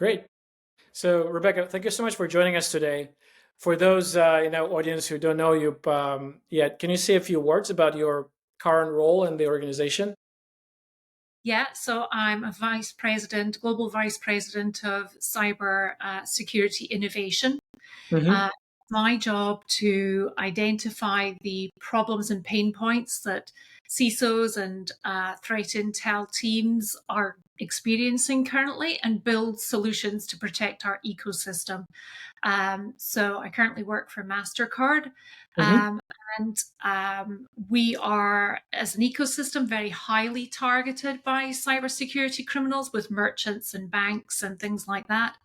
Great. So, Rebecca, thank you so much for joining us today. For those in our audience who don't know you yet, can you say a few words about your current role in the organization? Yeah, so I'm a vice president, global vice president of cyber security innovation. Hmm. Uh, my job to identify the problems and pain points that CISOs and threat intel teams are experiencing currently and build solutions to protect our ecosystem. So I currently work for Mastercard. Hmm. Um, and we are, as an ecosystem, very highly targeted by cybersecurity criminals with merchants and banks and things like that.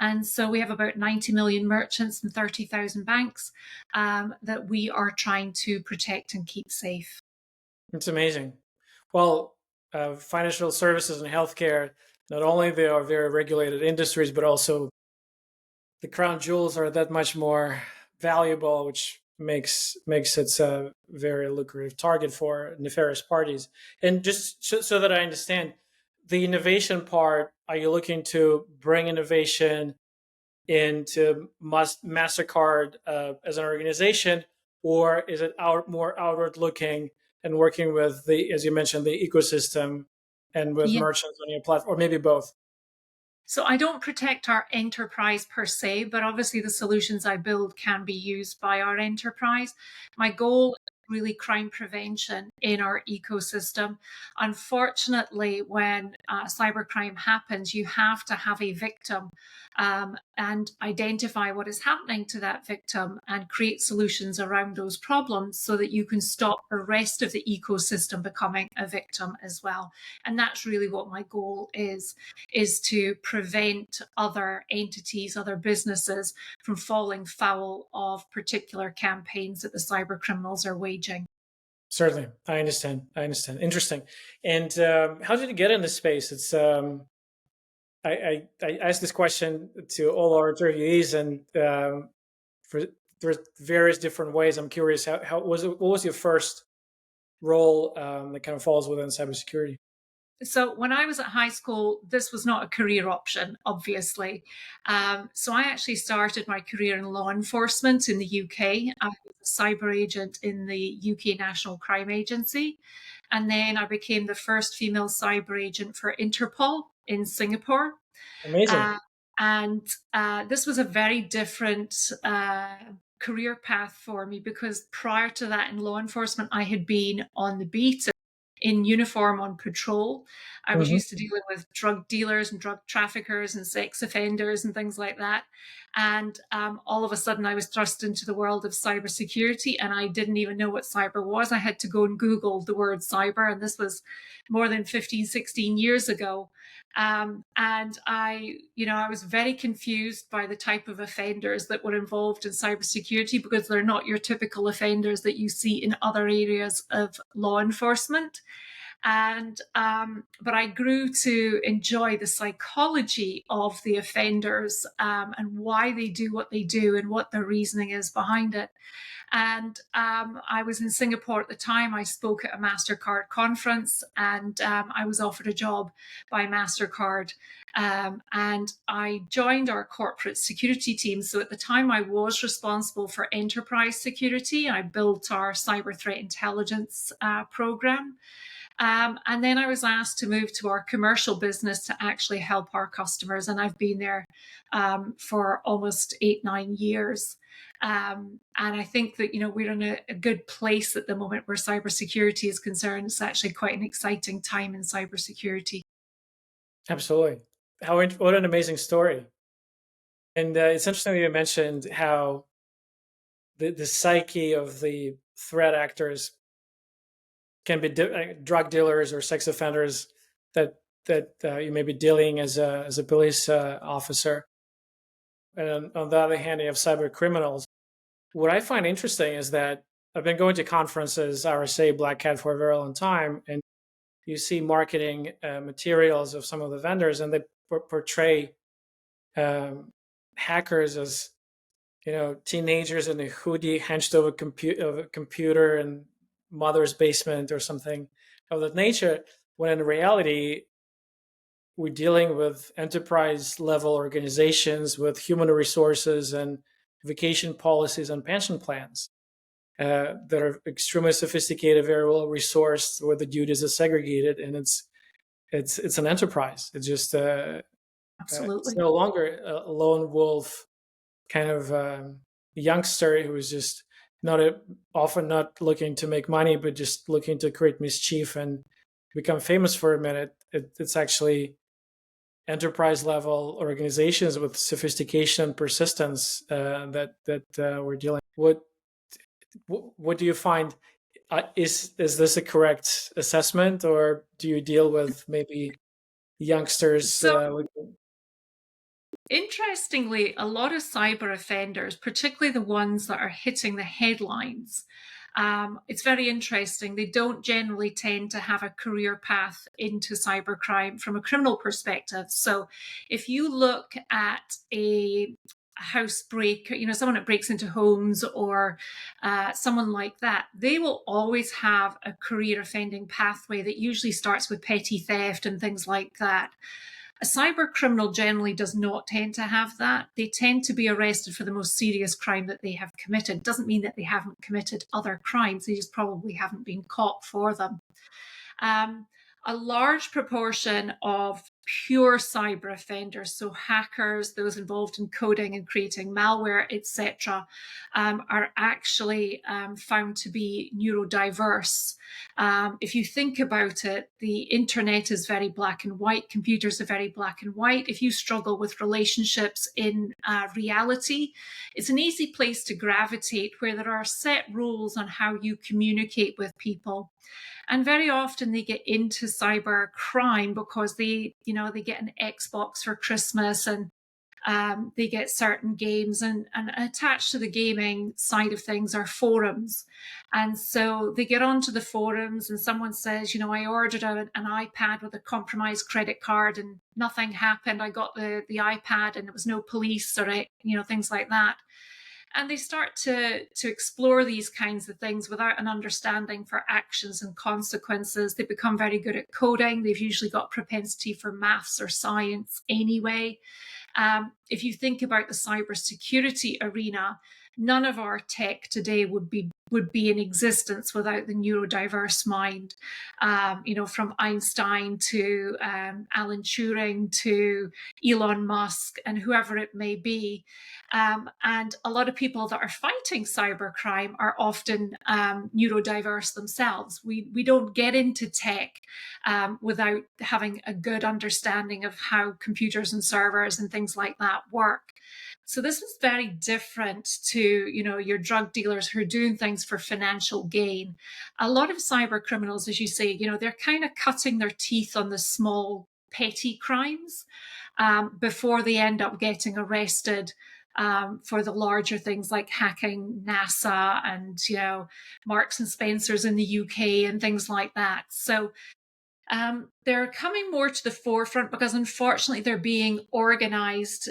And so we have about 90 million merchants and 30,000 banks that we are trying to protect and keep safe. It's amazing. Well, financial services and healthcare, not only they are very regulated industries, but also the crown jewels are that much more valuable, which makes it a very lucrative target for nefarious parties. And just so that I understand, the innovation part, are you looking to bring innovation into Mastercard as an organization, or is it more outward looking and working with the, as you mentioned, the ecosystem and with Yeah. merchants on your platform, or maybe both? So I don't protect our enterprise per se, but obviously the solutions I build can be used by our enterprise. My goal is really crime prevention in our ecosystem. Unfortunately, when cybercrime happens, you have to have a victim and identify what is happening to that victim and create solutions around those problems so that you can stop the rest of the ecosystem becoming a victim as well. And that's really what my goal is to prevent other entities, other businesses from falling foul of particular campaigns that the cyber criminals are waging. Certainly, I understand. I understand. Interesting. And how did you get in this space? It's I asked this question to all our interviewees, and for there's various different ways. I'm curious how was it? What was your first role that kind of falls within cybersecurity? So when I was at high school, this was not a career option, obviously. So I actually started my career in law enforcement in the UK. I was a cyber agent in the UK National Crime Agency. And then I became the first female cyber agent for Interpol in Singapore. Amazing. Uh, and this was a very different career path for me because prior to that in law enforcement, I had been on the beat in uniform on patrol. I was Hmm. used to dealing with drug dealers and drug traffickers and sex offenders and things like that. And all of a sudden, I was thrust into the world of cybersecurity, and I didn't even know what cyber was. I had to go and Google the word cyber, and this was more than 15, 16 years ago. And I was very confused by the type of offenders that were involved in cybersecurity because they're not your typical offenders that you see in other areas of law enforcement. And but I grew to enjoy the psychology of the offenders and why they do what they do and what their reasoning is behind it. And I was in Singapore at the time. I spoke at a Mastercard conference, and I was offered a job by Mastercard. And I joined our corporate security team. So at the time, I was responsible for enterprise security. I built our cyber threat intelligence program. And then I was asked to move to our commercial business to actually help our customers. And I've been there for almost 8, 9 years. And I think that, we're in a good place at the moment where cybersecurity is concerned. It's actually quite an exciting time in cybersecurity. Absolutely. What an amazing story. And it's interesting that you mentioned how the psyche of the threat actors can be drug dealers or sex offenders that you may be dealing as a police officer. And on the other hand, you have cyber criminals. What I find interesting is that I've been going to conferences, RSA, Black Hat for a very long time, and you see marketing materials of some of the vendors, and they portray um, hackers as teenagers in a hoodie hunched over a computer in mother's basement or something of that nature. When in reality, we're dealing with enterprise level organizations with human resources and vacation policies and pension plans that are extremely sophisticated, very well resourced, where the duties are segregated, and it's an enterprise. It's Absolutely. no longer a lone wolf kind of youngster who is just often not looking to make money, but just looking to create mischief and become famous for a minute. It's actually enterprise level organizations with sophistication and persistence that we're dealing. What do you find? Is this a correct assessment, or do you deal with maybe youngsters? So, interestingly, a lot of cyber offenders, particularly the ones that are hitting the headlines, it's very interesting. They don't generally tend to have a career path into cybercrime from a criminal perspective. So if you look at a house breaker, someone that breaks into homes or someone like that, they will always have a career offending pathway that usually starts with petty theft and things like that. A cyber criminal generally does not tend to have that. They tend to be arrested for the most serious crime that they have committed. Doesn't mean that they haven't committed other crimes, they just probably haven't been caught for them. Um, a large proportion of pure cyber offenders, so hackers, those involved in coding and creating malware, etc., are actually found to be neurodiverse. If you think about it, the internet is very black and white, computers are very black and white. If you struggle with relationships in reality, it's an easy place to gravitate where there are set rules on how you communicate with people. And very often they get into cyber crime because they get an Xbox for Christmas, and they get certain games, and attached to the gaming side of things are forums. And so they get onto the forums and someone says, I ordered an iPad with a compromised credit card and nothing happened. I got the iPad and there was no police or things like that. And they start to explore these kinds of things without an understanding for actions and consequences. They become very good at coding. They've usually got propensity for maths or science anyway. If you think about the cybersecurity arena, none of our tech today would be in existence without the neurodiverse mind. From Einstein to Alan Turing to Elon Musk and whoever it may be. And a lot of people that are fighting cybercrime are often neurodiverse themselves. We don't get into tech without having a good understanding of how computers and servers and things like that work. So this is very different to, your drug dealers who are doing things for financial gain. A lot of cyber criminals, as you say, they're kind of cutting their teeth on the small petty crimes before they end up getting arrested for the larger things like hacking NASA and, Marks and Spencers in the UK and things like that. So they're coming more to the forefront because unfortunately they're being organized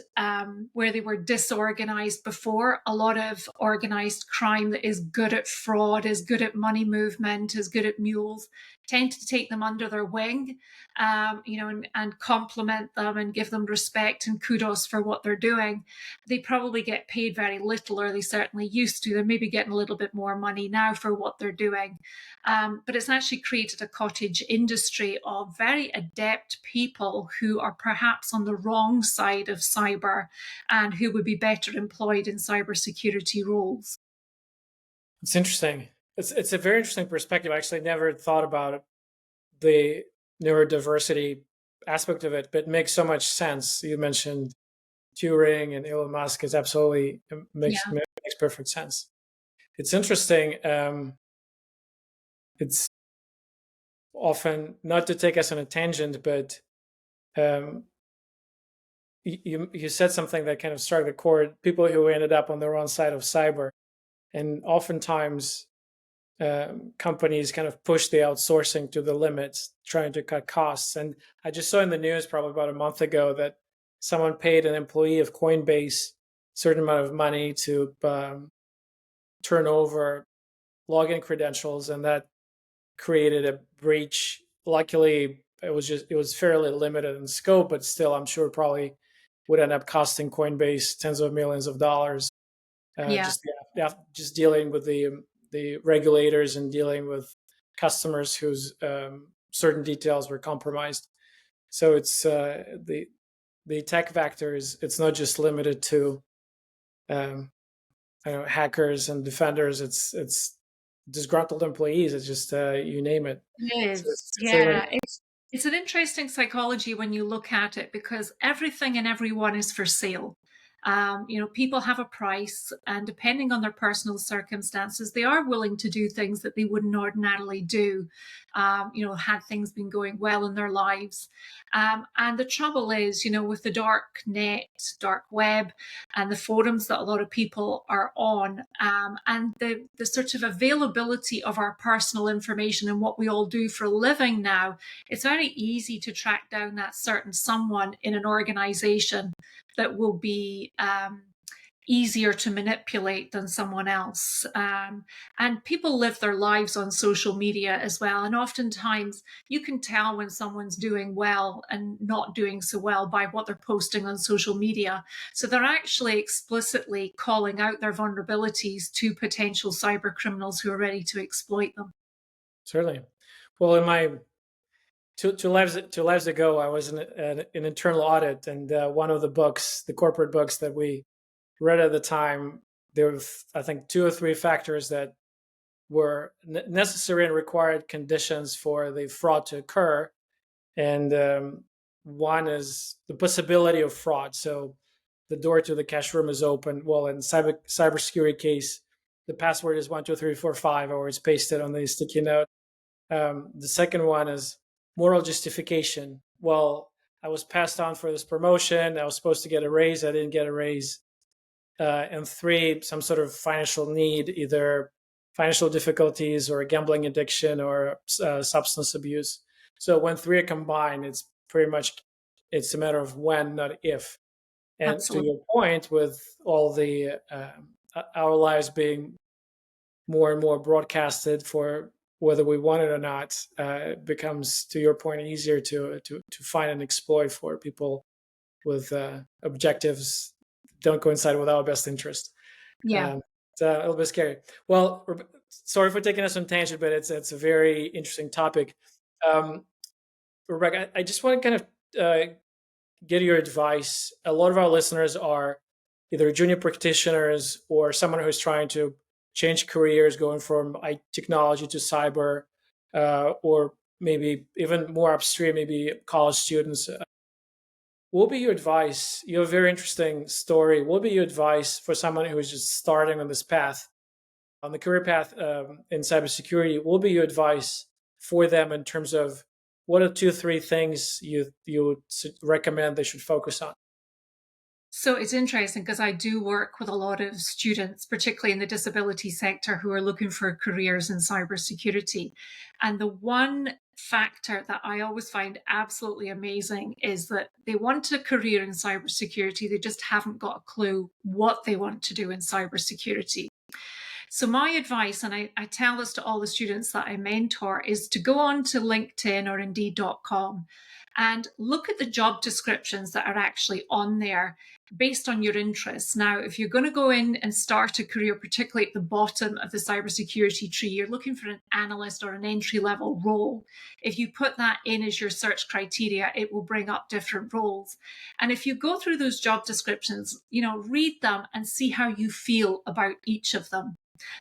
where they were disorganized before. A lot of organized crime that is good at fraud, is good at money movement, is good at mules, tend to take them under their wing, and compliment them and give them respect and kudos for what they're doing. They probably get paid very little, or they certainly used to. They're maybe getting a little bit more money now for what they're doing. But it's actually created a cottage industry of very adept people who are perhaps on the wrong side of cyber and who would be better employed in cybersecurity roles. It's interesting. It's a very interesting perspective. I actually never thought about the neurodiversity aspect of it, but it makes so much sense. You mentioned Turing and Elon Musk. Is absolutely makes perfect sense. It's interesting. It's often, not to take us on a tangent, but you said something that kind of struck the chord. People who ended up on the wrong side of cyber, and oftentimes companies kind of push the outsourcing to the limits, trying to cut costs. And I just saw in the news probably about a month ago that someone paid an employee of Coinbase a certain amount of money to turn over login credentials, and that created a breach. Luckily, it was fairly limited in scope, but still, I'm sure probably would end up costing Coinbase tens of millions of dollars. Yeah. Just just dealing with the regulators and dealing with customers whose certain details were compromised. So it's the tech vector is it's not just limited to um, I don't know, hackers and defenders. It's disgruntled employees. It's just you name it. It So is. it's a Yeah. It's an interesting psychology when you look at it because everything and everyone is for sale. People have a price, and depending on their personal circumstances, they are willing to do things that they wouldn't ordinarily do, had things been going well in their lives. And the trouble is, with the dark net, dark web, and the forums that a lot of people are on, and the sort of availability of our personal information and what we all do for a living now, it's very easy to track down that certain someone in an organization that will be easier to manipulate than someone else. And people live their lives on social media as well. And oftentimes you can tell when someone's doing well and not doing so well by what they're posting on social media. So they're actually explicitly calling out their vulnerabilities to potential cyber criminals who are ready to exploit them. certainly. Well, in my two lives ago, I was in an internal audit, and one of the books, the corporate books that we read at the time, there were I think two or three factors that were necessary and required conditions for the fraud to occur, and one is the possibility of fraud. So the door to the cash room is open. Well, in cybersecurity case, the password is 12345, or it's pasted on the sticky note. The second one is moral justification. Well, I was passed on for this promotion. I was supposed to get a raise. I didn't get a raise. And three, some sort of financial need, either financial difficulties or gambling addiction or substance abuse. So when three are combined, it's pretty much it's a matter of when, not if. And to Absolutely. your point, with all the our lives being more and more broadcasted for whether we want it or not, it becomes, to your point, easier to find an exploit for people with objectives don't coincide with our best interest. Yeah. It's a little bit scary. Well, sorry for taking us on tangent, but it's a very interesting topic. Um, Rebecca, I just want to kind of get your advice. A lot of our listeners are either junior practitioners or someone who's trying to change careers, going from technology to cyber, or maybe even more upstream, maybe college students. What would be your advice? You have a very interesting story. What would be your advice for someone who is just starting on this path, on the career path in cybersecurity? What would be your advice for them in terms of what are two, three things you would recommend they should focus on? So it's interesting because I do work with a lot of students, particularly in the disability sector, who are looking for careers in cybersecurity. And the one factor that I always find absolutely amazing is that they want a career in cybersecurity, they just haven't got a clue what they want to do in cybersecurity. So, my advice, and I tell this to all the students that I mentor, is to go on to LinkedIn or Indeed.com and look at the job descriptions that are actually on there based on your interests. Now, if you're going to go in and start a career, particularly at the bottom of the cybersecurity tree, you're looking for an analyst or an entry level role. If you put that in as your search criteria, it will bring up different roles. And if you go through those job descriptions, read them and see how you feel about each of them.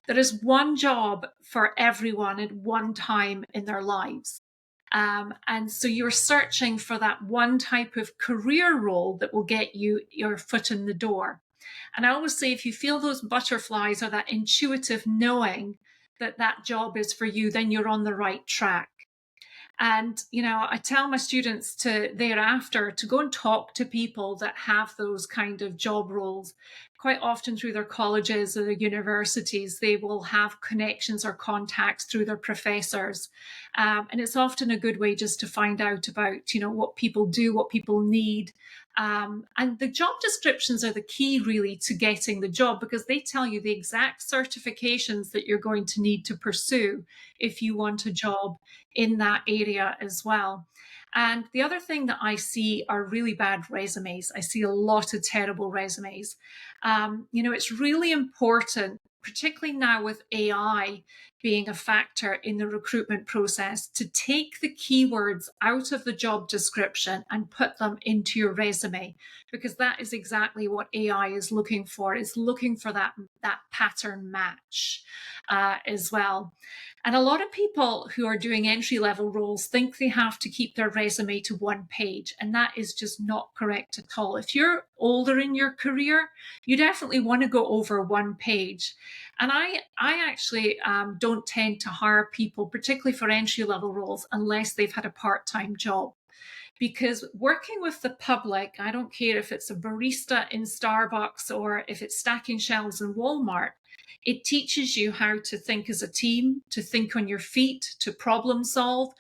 There is one job for everyone at one time in their lives. And so you're searching for that one type of career role that will get you your foot in the door. And I always say, if you feel those butterflies or that intuitive knowing that that job is for you, then you're on the right track. And, I tell my students to thereafter to go and talk to people that have those kind of job roles. Quite often through their colleges or their universities, they will have connections or contacts through their professors. And it's often a good way just to find out about, what people do, what people need. And the job descriptions are the key really to getting the job because they tell you the exact certifications that you're going to need to pursue if you want a job in that area as well. And the other thing that I see are really bad resumes. I see a lot of terrible resumes. It's really important, particularly now with AI being a factor in the recruitment process, to take the keywords out of the job description and put them into your resume, because that is exactly what AI is looking for. It's looking for that pattern match as well. And a lot of people who are doing entry level roles think they have to keep their resume to one page, and that is just not correct at all. If you're older in your career, you definitely want to go over one page. And I actually don't tend to hire people, particularly for entry level roles, unless they've had a part time job. Because working with the public, I don't care if it's a barista in Starbucks or if it's stacking shelves in Walmart, it teaches you how to think as a team, to think on your feet, to problem solve.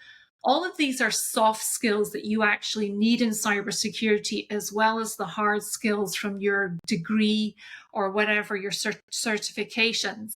All of these are soft skills that you actually need in cybersecurity, as well as the hard skills from your degree or whatever your certifications.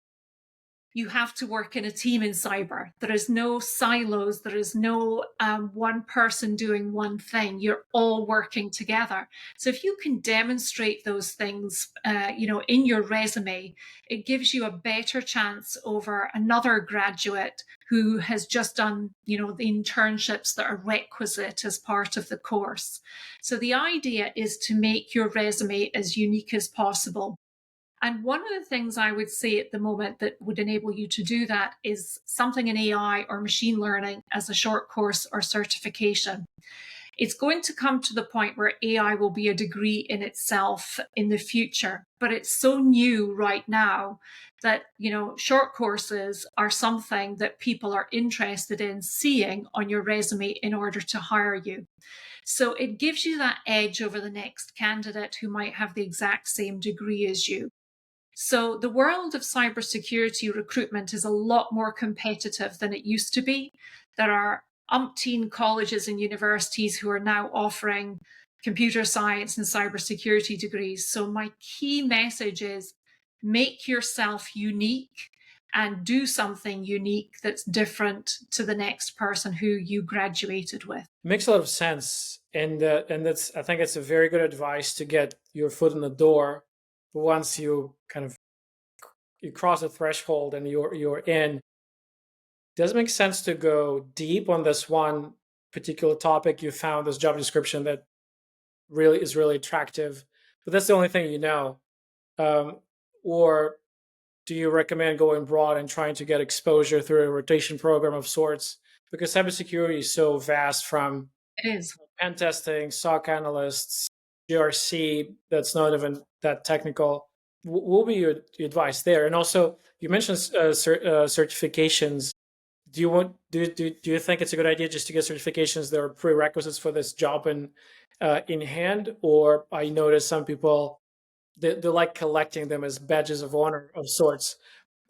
You have to work in a team in cyber. There is no silos. There is no one person doing one thing. You're all working together. So if you can demonstrate those things, in your resume, it gives you a better chance over another graduate who has just done, the internships that are requisite as part of the course. So the idea is to make your resume as unique as possible. And one of the things I would say at the moment that would enable you to do that is something in AI or machine learning as a short course or certification. It's going to come to the point where AI will be a degree in itself in the future, but it's so new right now that, short courses are something that people are interested in seeing on your resume in order to hire you. So it gives you that edge over the next candidate who might have the exact same degree as you. So the world of cybersecurity recruitment is a lot more competitive than it used to be. There are umpteen colleges and universities who are now offering computer science and cybersecurity degrees. So my key message is make yourself unique and do something unique that's different to the next person who you graduated with. Makes a lot of sense, and that's, I think it's a very good advice to get your foot in the door. Once you kind of you cross a threshold and you're in, does it make sense to go deep on this one particular topic? You found this job description that really is really attractive, but that's the only thing you know. Um, or do you recommend going broad and trying to get exposure through a rotation program of sorts? Because cybersecurity is so vast, from It is. pen testing, SOC analysts, GRC, that's not even that technical. What will be your advice there? And also, you mentioned certifications. Do you think it's a good idea just to get certifications that are prerequisites for this job in hand? Or I notice some people, they like collecting them as badges of honor of sorts.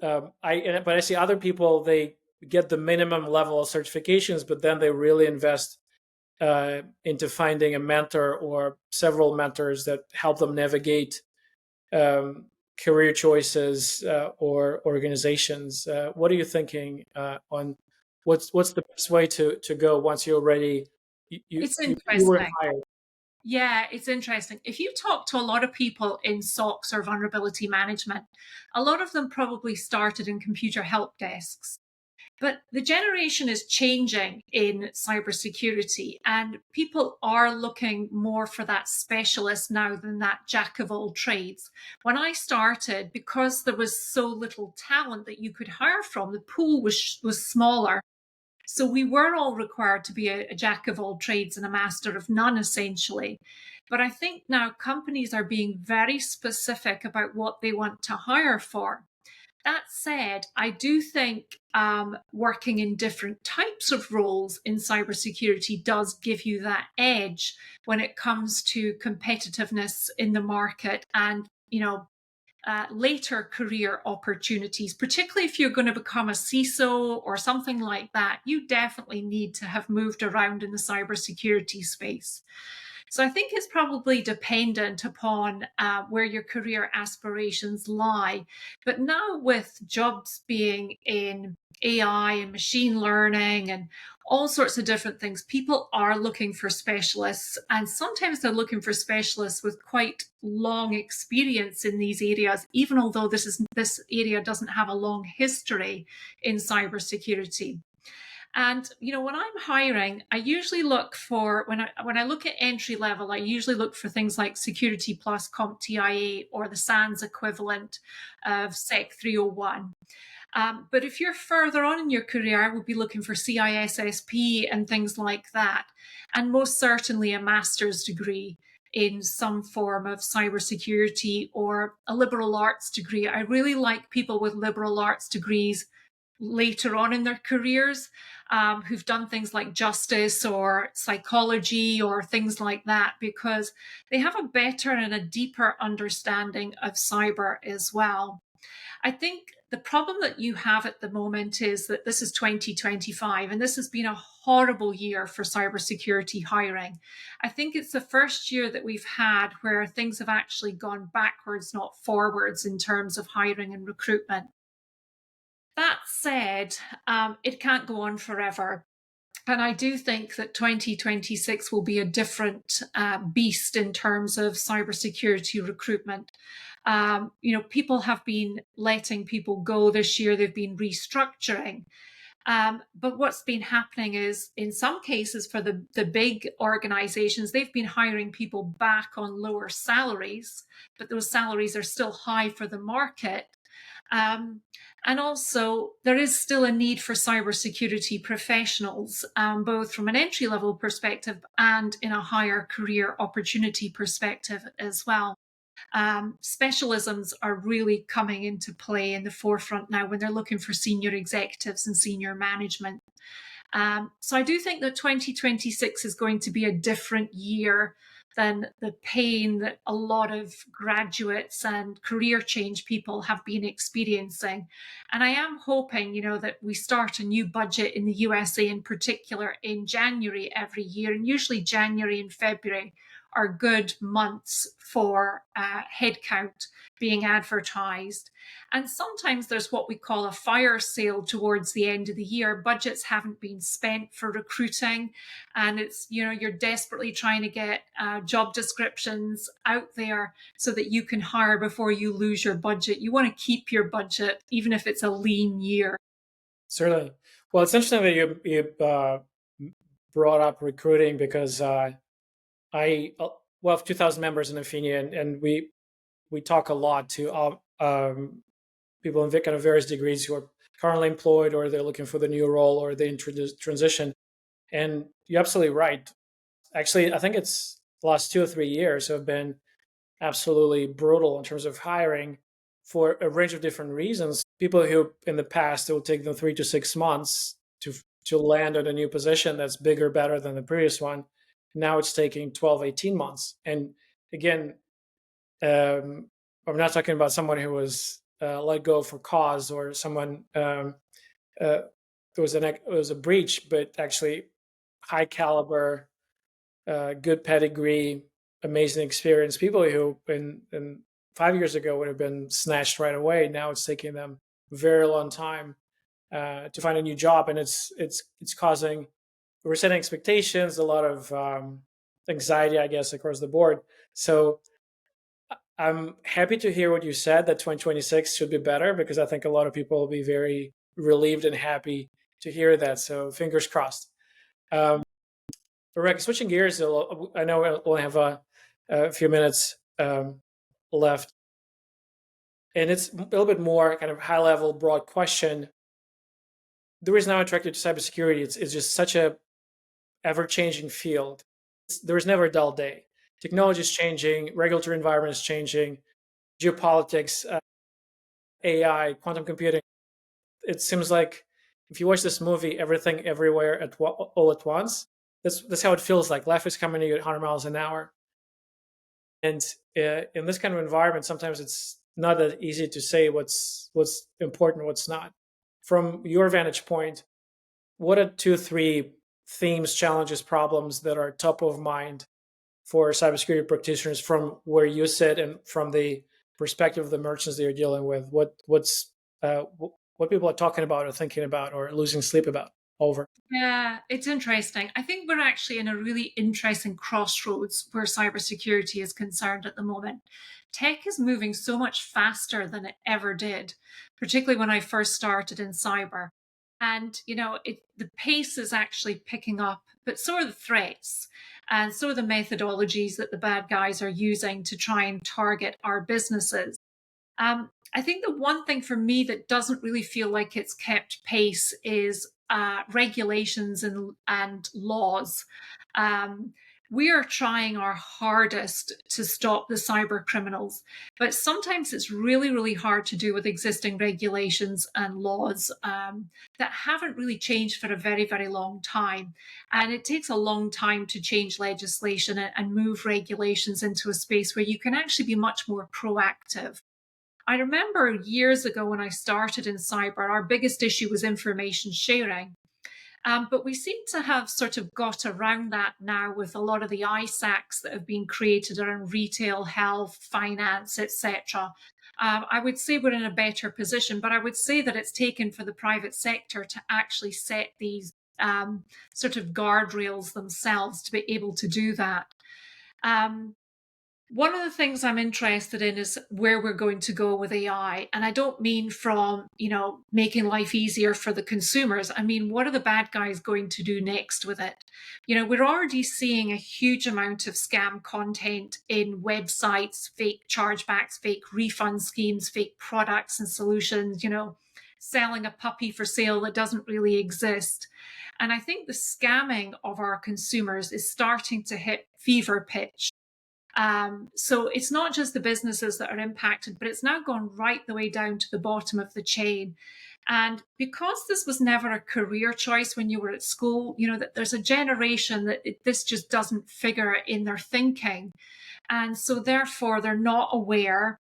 But I see other people, they get the minimum level of certifications, but then they really invest into finding a mentor or several mentors that help them navigate career choices or organizations. What are you thinking on what's the best way to go once you're ready? It's You were interesting. hired. Yeah, it's interesting. If you talk to a lot of people in SOCs or vulnerability management, a lot of them probably started in computer help desks. But the generation is changing in cybersecurity, and people are looking more for that specialist now than that jack of all trades. When I started, because there was so little talent that you could hire from, the pool was smaller. So we were all required to be a jack of all trades and a master of none, essentially. But I think now companies are being very specific about what they want to hire for. That said, I do think working in different types of roles in cybersecurity does give you that edge when it comes to competitiveness in the market and, later career opportunities, particularly if you're going to become a CISO or something like that. You definitely need to have moved around in the cybersecurity space. So I think it's probably dependent upon where your career aspirations lie. But now with jobs being in AI and machine learning and all sorts of different things. People are looking for specialists, and sometimes they're looking for specialists with quite long experience in these areas, even although this area doesn't have a long history in cybersecurity. And when I'm hiring, I usually look for when I look at entry level, I usually look for things like Security Plus CompTIA or the SANS equivalent of SEC 301. But if you're further on in your career, I would be looking for CISSP and things like that. And most certainly a master's degree in some form of cybersecurity or a liberal arts degree. I really like people with liberal arts degrees later on in their careers, who've done things like justice or psychology or things like that, because they have a better and a deeper understanding of cyber as well. I think the problem that you have at the moment is that this is 2025 and this has been a horrible year for cybersecurity hiring. I think it's the first year that we've had where things have actually gone backwards, not forwards, in terms of hiring and recruitment. That said, it can't go on forever. And I do think that 2026 will be a different beast in terms of cybersecurity recruitment. People have been letting people go this year, they've been restructuring. But what's been happening is, in some cases, for the big organizations, they've been hiring people back on lower salaries, but those salaries are still high for the market. Um, and also, there is still a need for cybersecurity professionals, both from an entry level perspective and in a higher career opportunity perspective as well. Specialisms are really coming into play in the forefront now when they're looking for senior executives and senior management. So I do think that 2026 is going to be a different year than the pain that a lot of graduates and career change people have been experiencing. And I am hoping, that we start a new budget in the USA in particular in January every year, and usually January and February are good months for headcount being advertised. And sometimes there's what we call a fire sale towards the end of the year. Budgets haven't been spent for recruiting, and it's, you're desperately trying to get job descriptions out there so that you can hire before you lose your budget. You want to keep your budget, even if it's a lean year. Certainly. Well, it's interesting that you brought up recruiting because we have 2,000 members in Aphinia, and we talk a lot to people in kind of various degrees who are currently employed, or they're looking for the new role, or they transition. And you're absolutely right. Actually, I think it's the last 2 or 3 years have been absolutely brutal in terms of hiring for a range of different reasons. People who in the past, it would take them 3 to 6 months to land on a new position that's bigger, better than the previous one. Now it's taking 12, 18 months. And again, I'm not talking about someone who was let go for cause, or someone there was a breach, but actually high caliber, good pedigree, amazing experience. People who in 5 years ago would have been snatched right away. Now it's taking them a very long time to find a new job, and it's causing, we're setting expectations, a lot of anxiety, I guess, across the board. So I'm happy to hear what you said, that 2026 should be better, because I think a lot of people will be very relieved and happy to hear that. So fingers crossed. Um, Rebecca, switching gears, I know we only have a few minutes left, and it's a little bit more kind of high level, broad question. The reason I'm attracted to cybersecurity, it's just such a ever changing field. There's never a dull day. Technology is changing, regulatory environment is changing, geopolitics, AI, quantum computing. It seems like if you watch this movie, everything, everywhere, all at once. That's how it feels like. Life is coming to you at 100 miles an hour. And in this kind of environment, sometimes it's not that easy to say what's important, what's not. From your vantage point, what are 2, 3 themes, challenges, problems that are top of mind for cybersecurity practitioners from where you sit and from the perspective of the merchants that you're dealing with? What's what people are talking about or thinking about or losing sleep about over. Yeah, it's interesting. I think we're actually in a really interesting crossroads where cybersecurity is concerned at the moment. Tech is moving so much faster than it ever did, particularly when I first started in cyber. And, the pace is actually picking up, but so are the threats. And so are the methodologies that the bad guys are using to try and target our businesses. I think the one thing for me that doesn't really feel like it's kept pace is regulations and laws. Um, we are trying our hardest to stop the cyber criminals, but sometimes it's really, really hard to do with existing regulations and laws that haven't really changed for a very, very long time. And it takes a long time to change legislation and move regulations into a space where you can actually be much more proactive. I remember years ago when I started in cyber, our biggest issue was information sharing. But we seem to have sort of got around that now with a lot of the ISACs that have been created around retail, health, finance, etc. I would say we're in a better position, but I would say that it's taken for the private sector to actually set these sort of guardrails themselves to be able to do that. Um, One of the things I'm interested in is where we're going to go with AI. And I don't mean from, making life easier for the consumers. I mean, what are the bad guys going to do next with it? We're already seeing a huge amount of scam content in websites, fake chargebacks, fake refund schemes, fake products and solutions, selling a puppy for sale that doesn't really exist. And I think the scamming of our consumers is starting to hit fever pitch. So it's not just the businesses that are impacted, but it's now gone right the way down to the bottom of the chain. And because this was never a career choice when you were at school, that there's a generation that this just doesn't figure in their thinking. And so therefore they're not aware.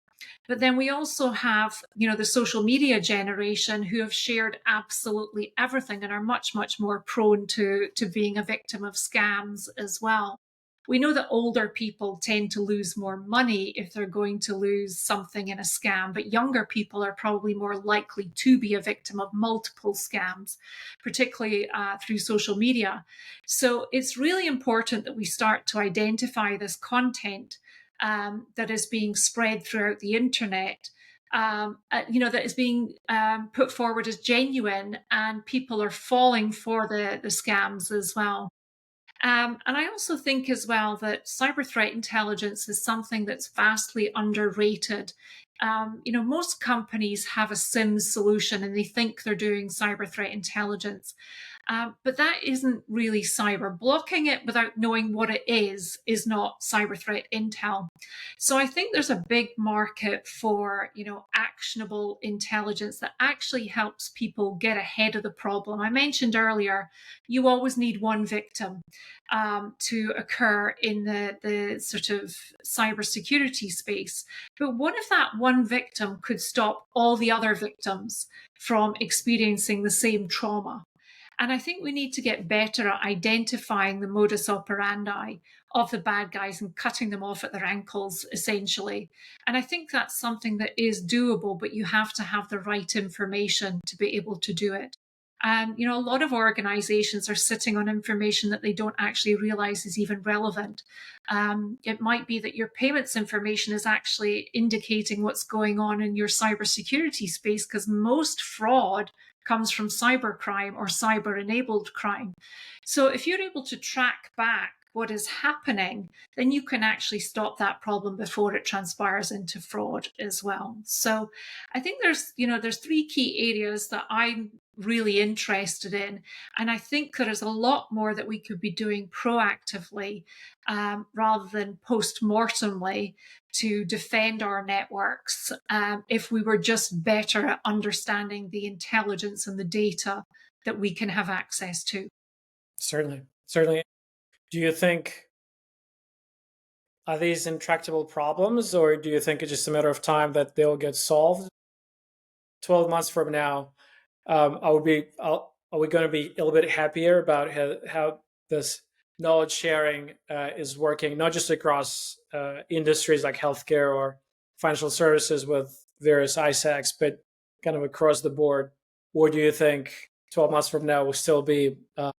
But then we also have, the social media generation who have shared absolutely everything and are much, much more prone to being a victim of scams as well. We know that older people tend to lose more money if they're going to lose something in a scam, but younger people are probably more likely to be a victim of multiple scams, particularly through social media. So it's really important that we start to identify this content that is being spread throughout the internet. That is being put forward as genuine, and people are falling for the scams as well. And I also think as well that cyber threat intelligence is something that's vastly underrated. Most companies have a SIMS solution and they think they're doing cyber threat intelligence. But that isn't really cyber. Blocking it without knowing what it is not cyber threat intel. So I think there's a big market for, actionable intelligence that actually helps people get ahead of the problem. I mentioned earlier, you always need one victim to occur in the sort of cybersecurity space. But what if that one victim could stop all the other victims from experiencing the same trauma? And I think we need to get better at identifying the modus operandi of the bad guys and cutting them off at their ankles, essentially. And I think that's something that is doable, but you have to have the right information to be able to do it. And, a lot of organizations are sitting on information that they don't actually realize is even relevant. It might be that your payments information is actually indicating what's going on in your cybersecurity space, because most fraud comes from cybercrime or cyber enabled crime. So if you're able to track back what is happening, then you can actually stop that problem before it transpires into fraud as well. So I think there's three key areas that I'm really interested in. And I think there is a lot more that we could be doing proactively rather than post-mortemly to defend our networks if we were just better at understanding the intelligence and the data that we can have access to. Certainly. Certainly. Do you think, are these intractable problems, or do you think it's just a matter of time that they'll get solved? 12 months from now, are we going to be a little bit happier about how this knowledge sharing is working, not just across industries like healthcare or financial services with various ISACs, but kind of across the board? or do you think 12 months from now we'll still be a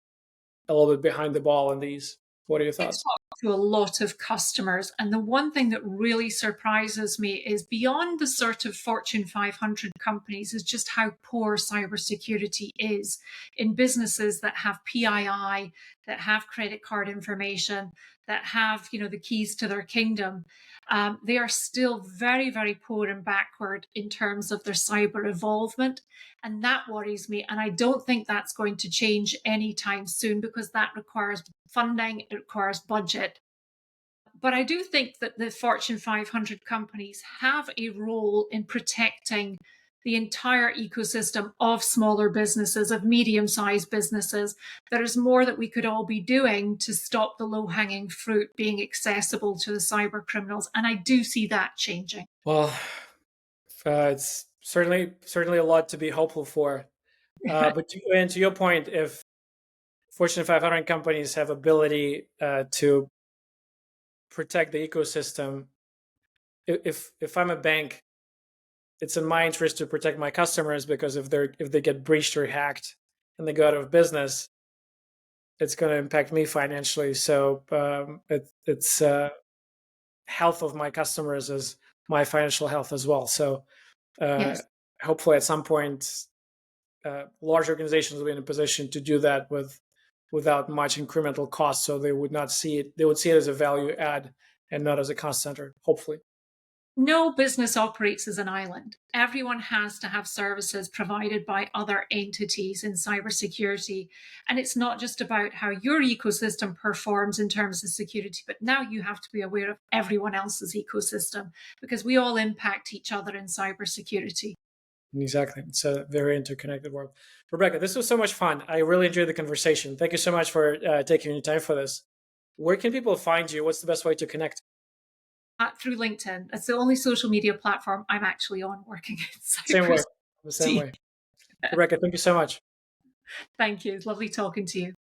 little bit behind the ball on these? What are your I thoughts? talk to a lot of customers, and the one thing that really surprises me is beyond the sort of Fortune 500 companies, is just how poor cybersecurity is in businesses that have PII, that have credit card information, that have, the keys to their kingdom. They are still very, very poor and backward in terms of their cyber involvement. And that worries me. And I don't think that's going to change anytime soon because that requires funding, it requires budget. But I do think that the Fortune 500 companies have a role in protecting the entire ecosystem of smaller businesses, of medium sized businesses. There is more that we could all be doing to stop the low hanging fruit being accessible to the cyber criminals. And I do see that changing. Well, it's certainly a lot to be hopeful for. And to your point, if Fortune 500 companies have ability to protect the ecosystem, if I'm a bank, it's in my interest to protect my customers, because if they get breached or hacked and they go out of business, it's going to impact me financially. So it's health of my customers is my financial health as well. So uh, Yes. hopefully at some point, large organizations will be in a position to do that without much incremental cost. So they would not see it; they would see it as a value add and not as a cost center. Hopefully. No business operates as an island. Everyone has to have services provided by other entities in cybersecurity. And it's not just about how your ecosystem performs in terms of security, but now you have to be aware of everyone else's ecosystem because we all impact each other in cybersecurity. Exactly. It's a very interconnected world. Rebecca, this was so much fun. I really enjoyed the conversation. Thank you so much for taking your time for this. Where can people find you? What's the best way to connect? Through LinkedIn. It's the only social media platform I'm actually on working in Same way. The same cybersecurity. way. Rebecca, thank you so much. Thank you. It's lovely talking to you.